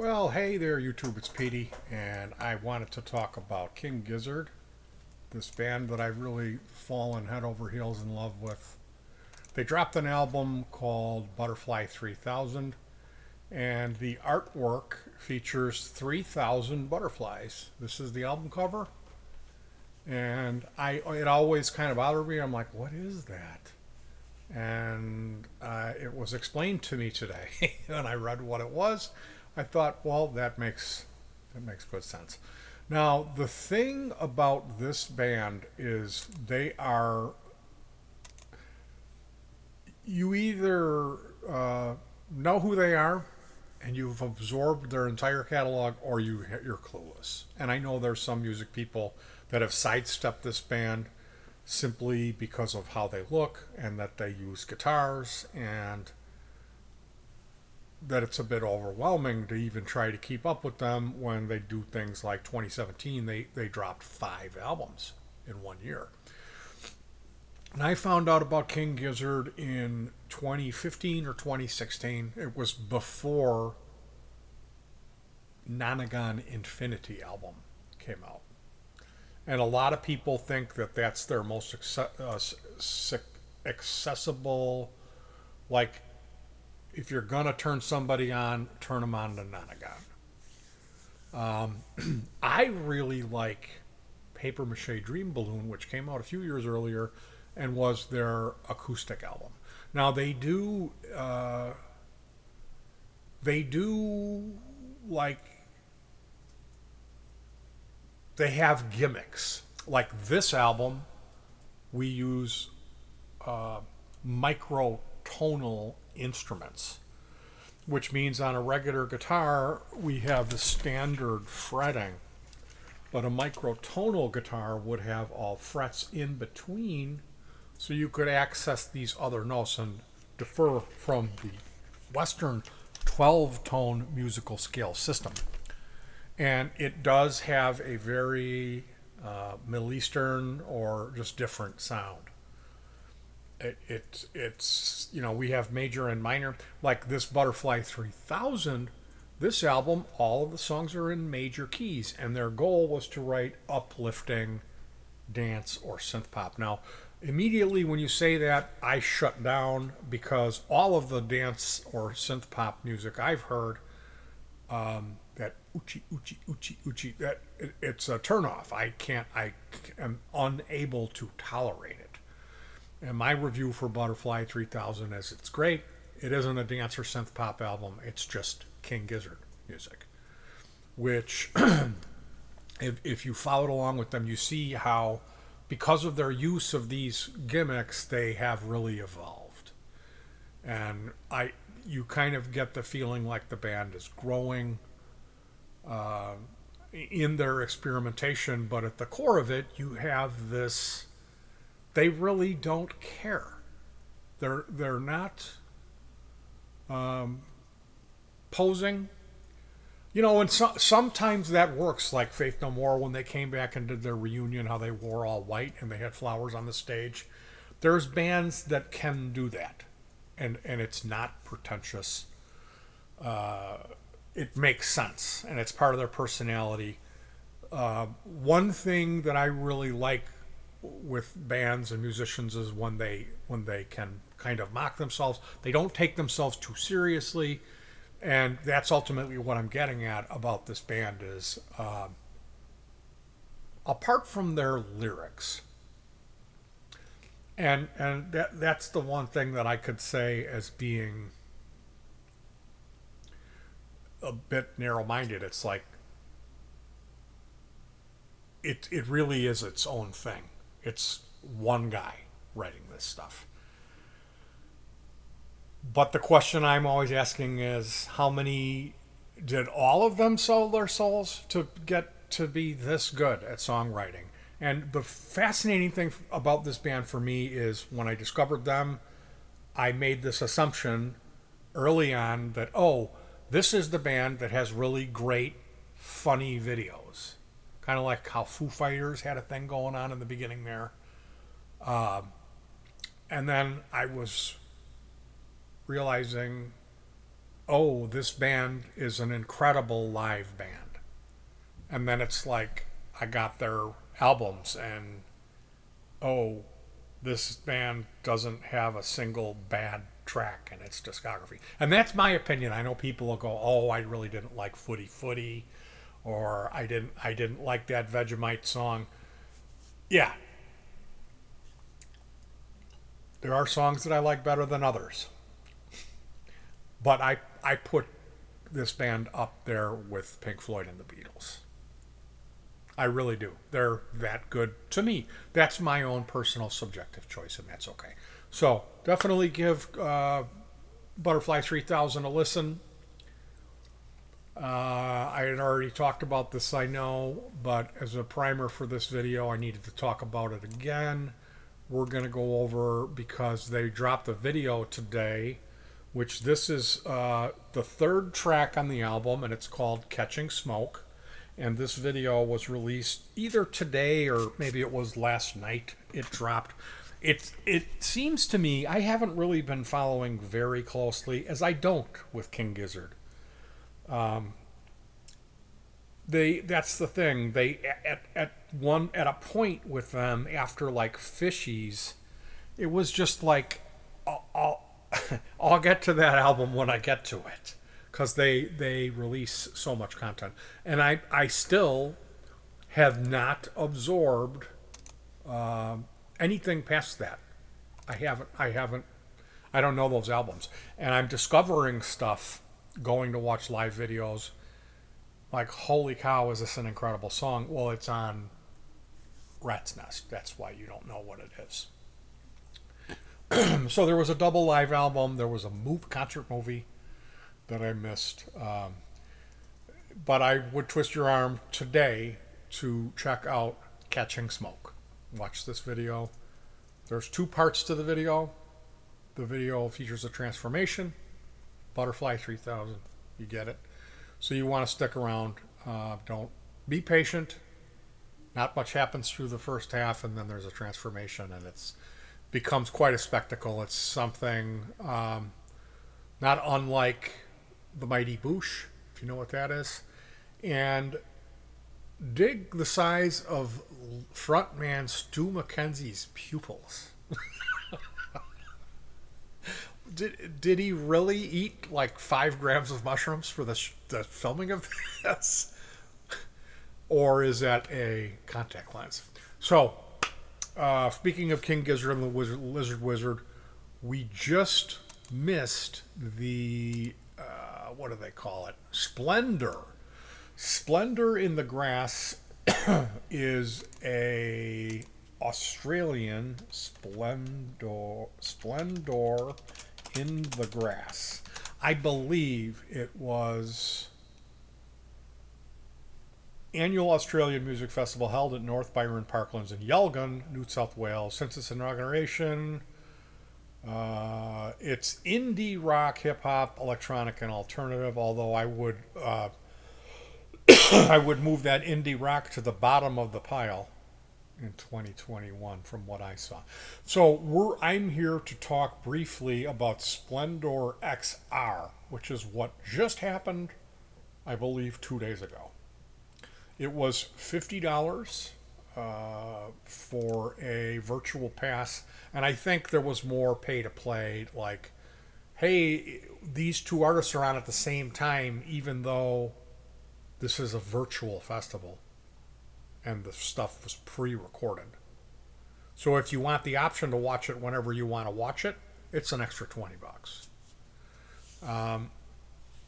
Well, hey there, YouTube. It's Petey, and I wanted to talk about King Gizzard, this band that I've really fallen head over heels in love with. They dropped an album called Butterfly 3000, and the artwork features 3,000 butterflies. This is the album cover, and it always kind of bothered me. I'm like, what is that? And it was explained to me today, and I read what it was. I thought, well, that makes good sense. Now, the thing about this band is you either know who they are and you've absorbed their entire catalog, or you're clueless. And I know there's some music people that have sidestepped this band simply because of how they look and that they use guitars, and that it's a bit overwhelming to even try to keep up with them when they do things like 2017. They dropped 5 albums in 1 year. And I found out about King Gizzard in 2015 or 2016. It was before Nonagon Infinity album came out. And a lot of people think that that's their most accessible, like, if you're gonna turn somebody on, turn them on to Nonagon. I really like Paper Mache Dream Balloon, which came out a few years earlier and was their acoustic album. Now they do like, they have gimmicks. Like this album, we use microtonal instruments, which means on a regular guitar we have the standard fretting, but a microtonal guitar would have all frets in between, so you could access these other notes and differ from the Western 12-tone musical scale system. And it does have a very Middle Eastern or just different sound. It's we have major and minor, like this Butterfly 3000. This album, all of the songs are in major keys, and their goal was to write uplifting dance or synth pop. Now, immediately when you say that, I shut down, because all of the dance or synth pop music I've heard, that uchi uchi uchi uchi, it's a turnoff. I am unable to tolerate it. And my review for Butterfly 3000 is it's great. It isn't a dance or synth pop album. It's just King Gizzard music. Which, if you followed along with them, you see how, because of their use of these gimmicks, they have really evolved. And you kind of get the feeling like the band is growing in their experimentation, but at the core of it, you have this. They really don't care. They're not posing. And sometimes that works, like Faith No More, when they came back and did their reunion, how they wore all white and they had flowers on the stage. There's bands that can do that, and it's not pretentious. It makes sense, and it's part of their personality. One thing that I really like with bands and musicians is when they can kind of mock themselves. They don't take themselves too seriously, and that's ultimately what I'm getting at about this band is, apart from their lyrics, and that's the one thing that I could say as being a bit narrow-minded. It's like it really is its own thing. It's one guy writing this stuff. But the question I'm always asking is, how many did all of them sell their souls to get to be this good at songwriting? And the fascinating thing about this band for me is, when I discovered them, I made this assumption early on that, this is the band that has really great, funny videos. Kind of like how Foo Fighters had a thing going on in the beginning there. And then I was realizing, oh, this band is an incredible live band. And then it's like I got their albums and oh, this band doesn't have a single bad track in its discography. And that's my opinion. I know people will go, "Oh, I really didn't like Footy Footy," or I didn't like that Vegemite song." Yeah, there are songs that I like better than others. But I put this band up there with Pink Floyd and the Beatles. I really do. They're that good to me. That's my own personal subjective choice, and that's okay. So definitely give Butterfly 3000 a listen. I had already talked about this, I know, but as a primer for this video, I needed to talk about it again. We're going to go over, because they dropped a video today, which this is the third track on the album, and it's called Catching Smoke. And this video was released either today or maybe it was last night. It dropped. It seems to me, I haven't really been following very closely, as I don't with King Gizzard. That's the thing. They at a point with them, after like Fishies, it was just like I'll get to that album when I get to it, because they release so much content, and I still have not absorbed anything past that. I don't know those albums, and I'm discovering stuff, going to watch live videos, like, holy cow, is this an incredible song? Well, it's on Rat's Nest. That's why you don't know what it is. So there was a double live album. There was a concert movie that I missed. But I would twist your arm today to check out Catching Smoke. Watch this video. There's 2 parts to the video. The video features a transformation. Butterfly 3000. You get it. So you want to stick around. Don't be patient. Not much happens through the first half, and then there's a transformation, and it's becomes quite a spectacle. It's something not unlike the Mighty Boosh, if you know what that is. And dig the size of frontman Stu McKenzie's pupils. Did he really eat like 5 grams of mushrooms for the filming of this? Or is that a contact lens? So, speaking of King Gizzard and the Lizard Wizard, we just missed the, what do they call it? Splendour. Splendor in the Grass is a Australian Splendor in the Grass. I believe it was annual Australian music festival held at North Byron Parklands in Yelgan, New South Wales. Since its inauguration, it's indie rock, hip hop, electronic, and alternative. Although I would I would move that indie rock to the bottom of the pile in 2021 from what I saw. So I'm here to talk briefly about Splendour XR, which is what just happened, I believe, 2 days ago. It was $50 for a virtual pass, and I think there was more pay to play, like, hey, these 2 artists are on at the same time, even though this is a virtual festival and the stuff was pre-recorded. So if you want the option to watch it whenever you want to watch it, it's an extra $20.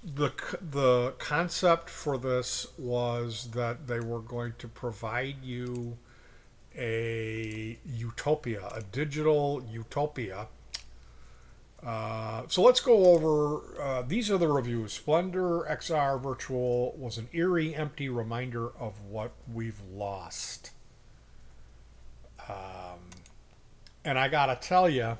The concept for this was that they were going to provide you a utopia, a digital utopia. So let's go over, these are the reviews. Splendour XR Virtual was an eerie, empty reminder of what we've lost. And I gotta tell you,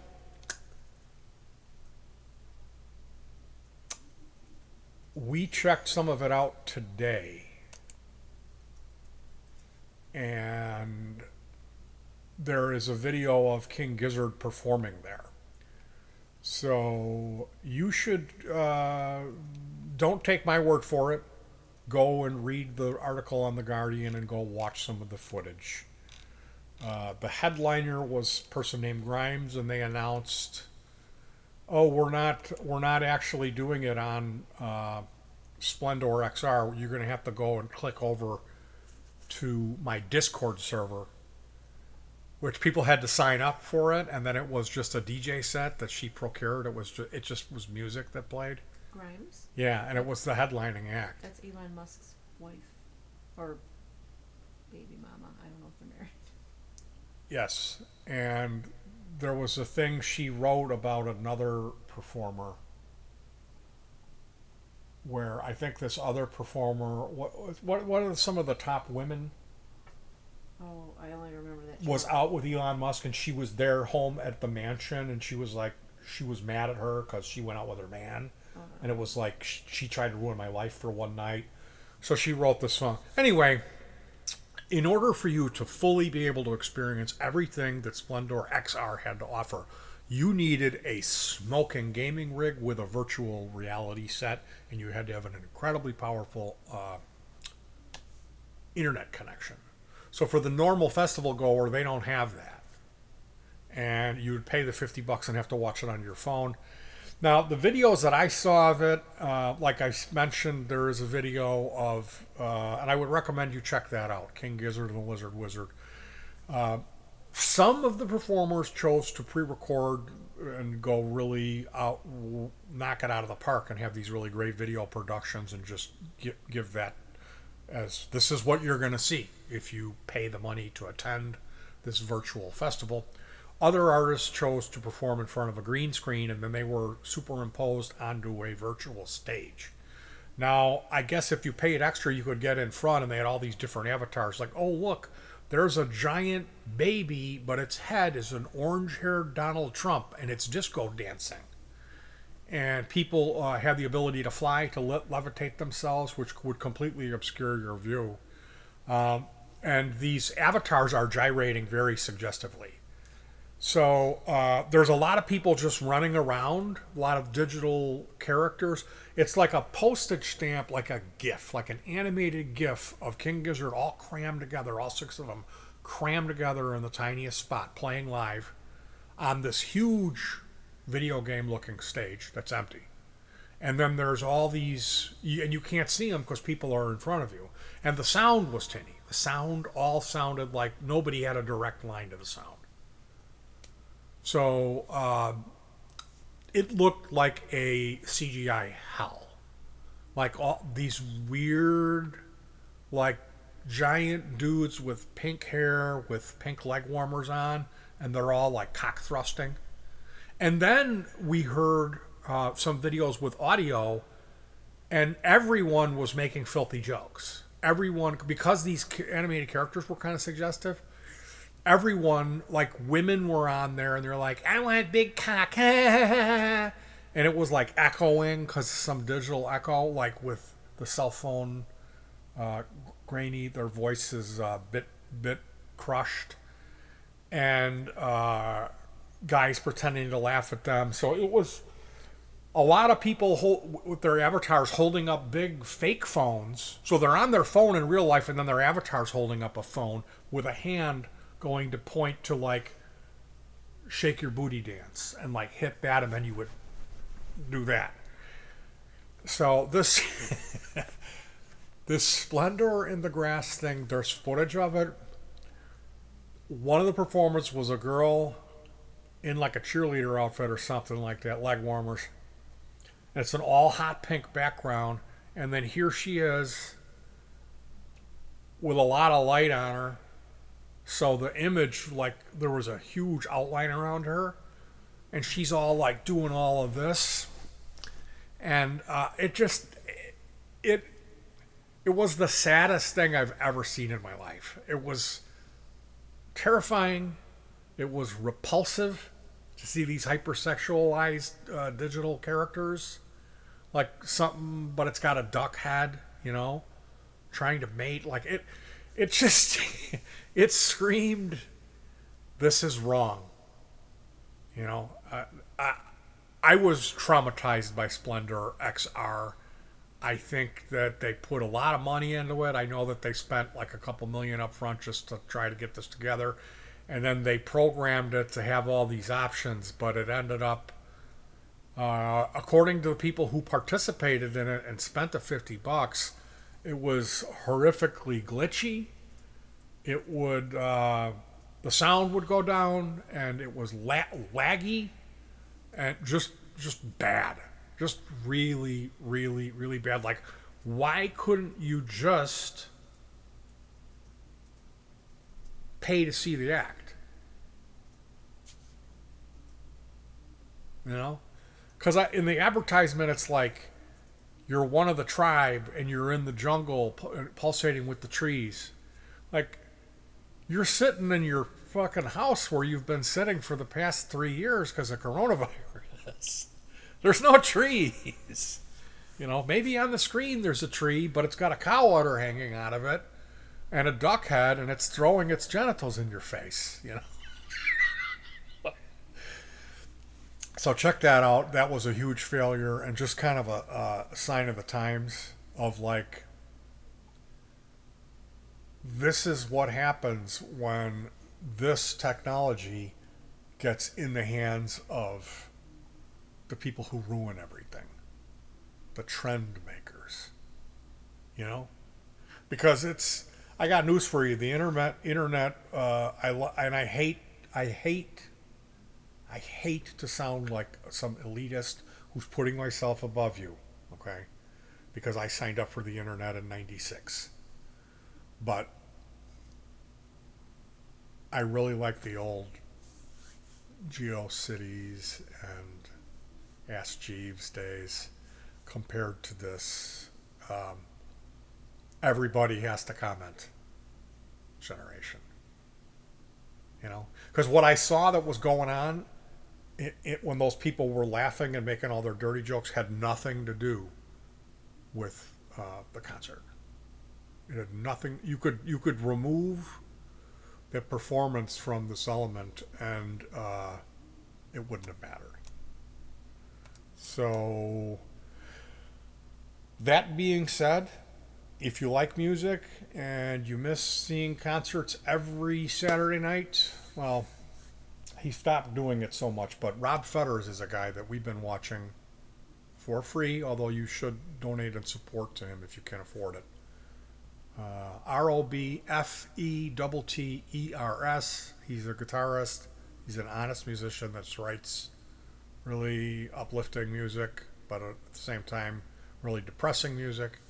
we checked some of it out today, and there is a video of King Gizzard performing there. So you should don't take my word for it. Go and read the article on the Guardian and go watch some of the footage. The headliner was a person named Grimes, and they announced, "Oh, we're not actually doing it on Splendour XR. You're going to have to go and click over to my Discord server," which people had to sign up for it, and then it was just a DJ set that she procured. It just was music that played. Grimes? Yeah, and it was the headlining act. That's Elon Musk's wife. Or baby mama. I don't know if they're married. Yes, and there was a thing she wrote about another performer where I think this other performer, what are some of the top women, Oh, I only remember that. was out with Elon Musk, and she was there home at the mansion, and she was mad at her because she went out with her man, and it was like she tried to ruin my life for one night. So she wrote this song. Anyway, in order for you to fully be able to experience everything that Splendour XR had to offer, you needed a smoking gaming rig with a virtual reality set, and you had to have an incredibly powerful internet connection. So for the normal festival goer, they don't have that. And you would pay the $50 and have to watch it on your phone. Now, the videos that I saw of it, like I mentioned, there is a video of, and I would recommend you check that out, King Gizzard and the Lizard Wizard. Some of the performers chose to pre-record and go really out, knock it out of the park, and have these really great video productions, and just give that as this is what you're going to see if you pay the money to attend this virtual festival. Other artists chose to perform in front of a green screen, and then they were superimposed onto a virtual stage. Now, I guess if you paid extra, you could get in front, and they had all these different avatars. Like, oh, look, there's a giant baby, but its head is an orange-haired Donald Trump, and it's disco dancing. And people have the ability to fly, to levitate themselves, which would completely obscure your view. And these avatars are gyrating very suggestively. So there's a lot of people just running around, a lot of digital characters. It's like a postage stamp, like a GIF, like an animated GIF of King Gizzard all crammed together, all 6 of them crammed together in the tiniest spot, playing live on this huge video game looking stage that's empty. And then there's all these, and you can't see them because people are in front of you. And the sound was tinny. The sound all sounded like nobody had a direct line to the sound. So it looked like a CGI hell. Like all these weird, like giant dudes with pink hair, with pink leg warmers on, and they're all like cock thrusting. And then we heard some videos with audio, and everyone was making filthy jokes. Everyone, because these animated characters were kind of suggestive, everyone, like women were on there, and they're like, I want big cock. And it was like echoing because some digital echo, like with the cell phone grainy, their voice is bit crushed. And guys pretending to laugh at them. So it was a lot of people with their avatars holding up big fake phones. So they're on their phone in real life, and then their avatar's holding up a phone with a hand going to point to like shake your booty dance and like hit that, and then you would do that. So this this Splendor in the Grass thing, there's footage of it. One of the performers was a girl in like a cheerleader outfit or something like that, leg warmers. And it's an all hot pink background, and then here she is with a lot of light on her. So the image, like there was a huge outline around her, and she's all like doing all of this, and it was the saddest thing I've ever seen in my life. It was terrifying. It was repulsive to see these hypersexualized digital characters, like something, but it's got a duck head, trying to mate. Like it just, it screamed, this is wrong. I was traumatized by Splendour XR. I think that they put a lot of money into it. I know that they spent like a couple million up front just to try to get this together. And then they programmed it to have all these options, but it ended up, according to the people who participated in it and spent the $50, it was horrifically glitchy. It would, the sound would go down, and it was laggy, and just bad. Just really, really, really bad. Like, why couldn't you just pay to see the act? You know? Because in the advertisement, it's like you're one of the tribe and you're in the jungle pulsating with the trees. Like, you're sitting in your fucking house where you've been sitting for the past 3 years because of coronavirus. There's no trees. You know, maybe on the screen there's a tree, but it's got a cow udder hanging out of it and a duck head, and it's throwing its genitals in your face, you know. So check that out. That was a huge failure and just kind of a sign of the times of like, this is what happens when this technology gets in the hands of the people who ruin everything, the trend makers, you know, because I got news for you. The internet. I hate to sound like some elitist who's putting myself above you, okay? Because I signed up for the internet in '96, but I really like the old GeoCities and Ask Jeeves days compared to this. Everybody has to comment generation. You know? Because what I saw that was going on when those people were laughing and making all their dirty jokes had nothing to do with the concert. It had nothing. You could remove the performance from this element and it wouldn't have mattered. So, that being said, if you like music and you miss seeing concerts every Saturday night, well, he stopped doing it so much. But Rob Fetters is a guy that we've been watching for free, although you should donate and support to him if you can afford it. ROBFETTERS. He's a guitarist. He's an honest musician that writes really uplifting music, but at the same time, really depressing music.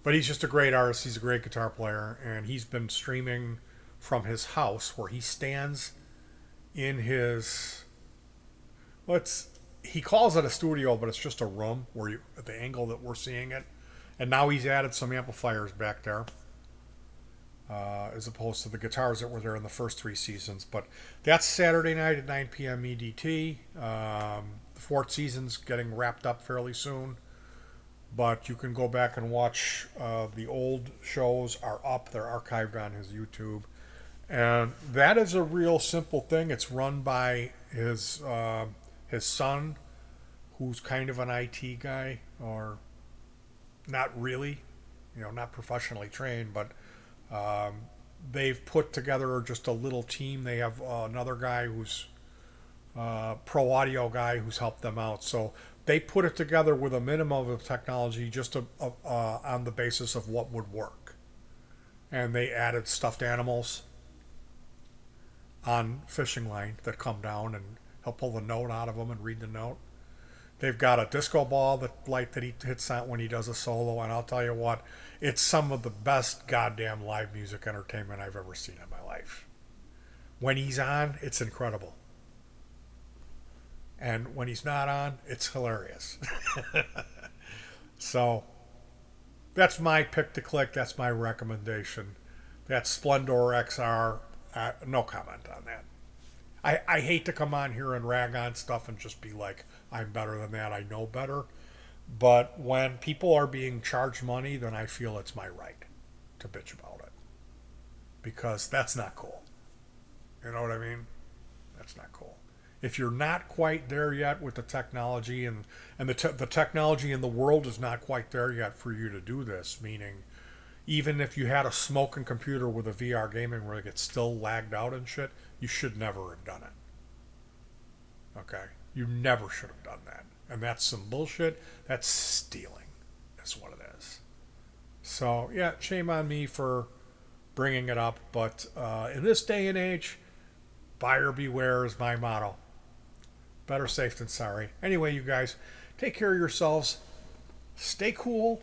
But he's just a great artist. He's a great guitar player, and he's been streaming from his house where he stands in his. He calls it a studio, but it's just a room where you, at the angle that we're seeing it. And now he's added some amplifiers back there, as opposed to the guitars that were there in the first 3 seasons. But that's Saturday night at 9 p.m. EDT. The 4th season's getting wrapped up fairly soon. But you can go back and watch the old shows are up. They're archived on his YouTube. And that is a real simple thing. It's run by his son, who's kind of an IT guy, or not really, not professionally trained, but they've put together just a little team. They have another guy who's pro audio guy who's helped them out. So they put it together with a minimum of technology just on the basis of what would work. And they added stuffed animals on fishing line that come down and help pull the note out of them and read the note. They've got a disco ball that he hits on when he does a solo, and I'll tell you what, it's some of the best goddamn live music entertainment I've ever seen in my life. When he's on, it's incredible. And when he's not on, it's hilarious. So, that's my pick to click. That's my recommendation. That's Splendour XR. No comment on that. I hate to come on here and rag on stuff and just be like, I'm better than that, I know better. But when people are being charged money, then I feel it's my right to bitch about it. Because that's not cool. You know what I mean? That's not cool. If you're not quite there yet with the technology, and the technology in the world is not quite there yet for you to do this, meaning even if you had a smoking computer with a VR gaming rig, it's still lagged out and shit, you should never have done it. Okay? You never should have done that. And that's some bullshit. That's stealing, is what it is. So, yeah, shame on me for bringing it up. But in this day and age, buyer beware is my motto. Better safe than sorry. Anyway, you guys, take care of yourselves. Stay cool.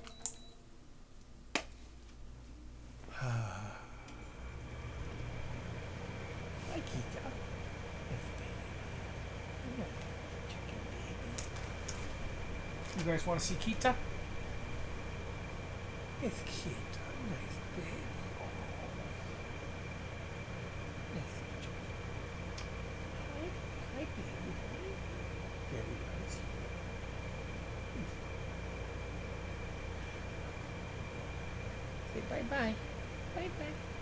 Hi, Kita. You guys want to see Kita? It's Kita. Nice baby. Hi, baby. Very nice. Say bye-bye. Bye-bye.